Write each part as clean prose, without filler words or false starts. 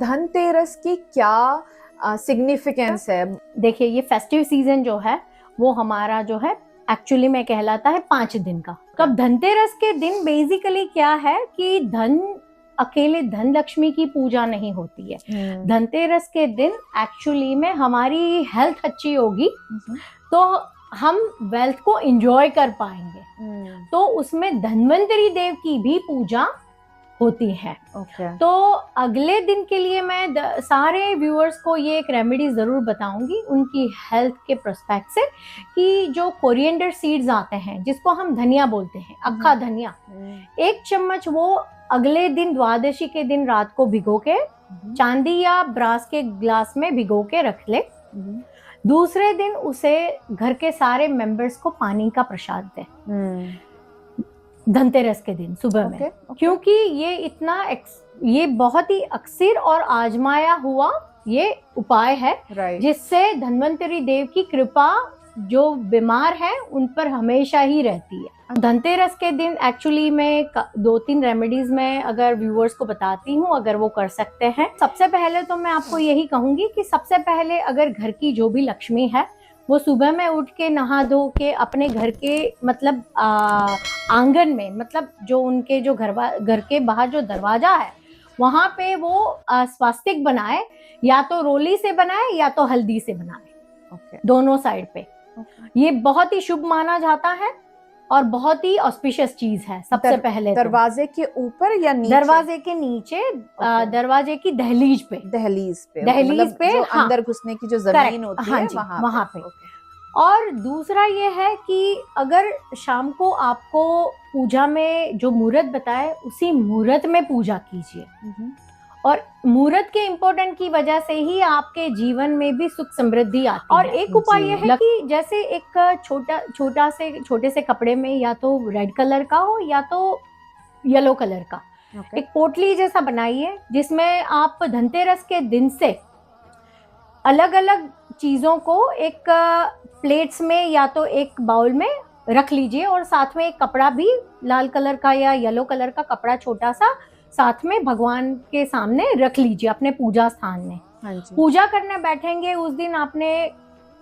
धनतेरस की क्या सिग्निफिकेंस है? देखिए, ये फेस्टिव सीजन जो है वो हमारा जो है एक्चुअली में कहलाता है 5 दिन का। तो अब धनतेरस के दिन बेसिकली क्या है कि अकेले धन लक्ष्मी की पूजा नहीं होती है। धनतेरस के दिन एक्चुअली में हमारी हेल्थ अच्छी होगी तो हम वेल्थ को एंजॉय कर पाएंगे। तो उसमें धन्वंतरी देव की भी पूजा होती है। तो अगले दिन के लिए मैं सारे व्यूअर्स को ये एक रेमेडी जरूर बताऊंगी उनकी हेल्थ के प्रोस्पेक्ट से, कि जो कोरिएंडर सीड्स आते हैं जिसको हम धनिया बोलते हैं, अक्खा धनिया, 1 चम्मच वो अगले दिन द्वादशी के दिन रात को भिगो के चांदी या ब्रास के ग्लास में भिगो के रख ले। दूसरे दिन उसे घर के सारे मेंबर्स को पानी का प्रसाद दे धनतेरस के दिन सुबह में। क्योंकि ये बहुत ही अक्सर और आजमाया हुआ ये उपाय है जिससे धन्वंतरी देव की कृपा जो बीमार है उन पर हमेशा ही रहती है। धनतेरस के दिन एक्चुअली मैं 2-3 रेमेडीज में अगर व्यूअर्स को बताती हूँ, अगर वो कर सकते हैं। सबसे पहले तो मैं आपको यही कहूंगी कि सबसे पहले अगर घर की जो भी लक्ष्मी है वो सुबह में उठ के नहा धो के अपने घर के मतलब आंगन में, मतलब जो उनके जो घर के बाहर जो दरवाजा है वहां पे वो स्वास्तिक बनाए, या तो रोली से बनाए या तो हल्दी से बनाए, दोनों साइड पे। ये बहुत ही शुभ माना जाता है और बहुत ही ऑस्पिशियस चीज है। सबसे पहले दरवाजे के ऊपर या नीचे? दरवाजे के नीचे, दरवाजे की दहलीज पे मतलब जो अंदर घुसने की जो जमीन होती है वहां पे। और दूसरा ये है कि अगर शाम को आपको पूजा में जो मुहूर्त बताए उसी मुहूर्त में पूजा कीजिए। और मुहूर्त के इम्पोर्टेंट की वजह से ही आपके जीवन में भी सुख समृद्धि आती है। और एक उपाय यह है कि जैसे एक छोटे से कपड़े में या तो रेड कलर का हो या तो येलो कलर का एक पोटली जैसा बनाइए, जिसमें आप धनतेरस के दिन से अलग अलग चीजों को एक प्लेट्स में या तो एक बाउल में रख लीजिए और साथ में एक कपड़ा भी लाल कलर का या येलो कलर का कपड़ा छोटा सा साथ में भगवान के सामने रख लीजिए अपने पूजा स्थान में। पूजा करने बैठेंगे उस दिन आपने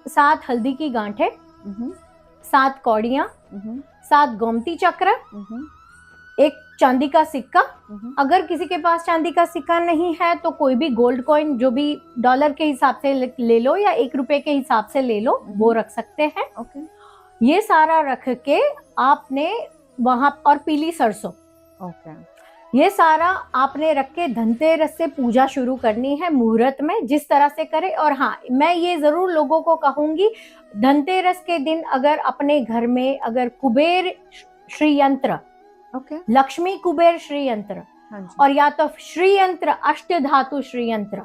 7 हल्दी की गांठें, 7 कौड़ियां, 7 गोमती चक्र, 1 चांदी का सिक्का। अगर किसी के पास चांदी का सिक्का नहीं है तो कोई भी गोल्ड कॉइन जो भी डॉलर के हिसाब से ले लो या 1 रुपए के हिसाब से ले लो, वो रख सकते हैं। ये सारा रख के आपने वहां, और पीली सरसों, ये सारा आपने रख के धनतेरस से पूजा शुरू करनी है मुहूर्त में, जिस तरह से करें। और हाँ, मैं ये जरूर लोगों को कहूंगी, धनतेरस के दिन अगर अपने घर में अगर कुबेर श्री यंत्र, लक्ष्मी कुबेर श्री यंत्र और या तो श्री यंत्र, अष्ट धातु श्री यंत्र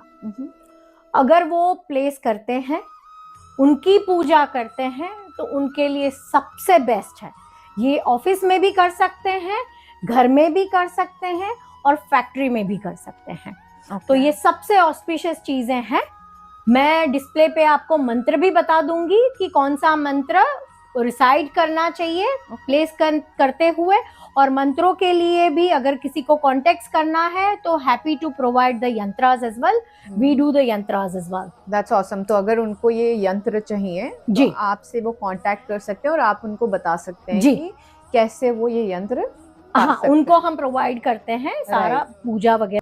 अगर वो प्लेस करते हैं, उनकी पूजा करते हैं, तो उनके लिए सबसे बेस्ट है। ये ऑफिस में भी कर सकते हैं, घर में भी कर सकते हैं और फैक्ट्री में भी कर सकते हैं। तो ये सबसे ऑस्पिशियस चीजें हैं। मैं डिस्प्ले पे आपको मंत्र भी बता दूंगी कि कौन सा मंत्र रिसाइड करना चाहिए प्लेस करते हुए। और मंत्रों के लिए भी अगर किसी को कॉन्टेक्ट करना है तो हैप्पी टू प्रोवाइड द यंत्रास as well, we do the यंत्रास एज वेल। That's awesome. तो अगर उनको ये यंत्र चाहिए तो आपसे वो कांटेक्ट कर सकते हैं और आप उनको बता सकते हैं कि कैसे वो ये यंत्र, हाँ, उनको हम प्रोवाइड करते हैं सारा पूजा वगैरह।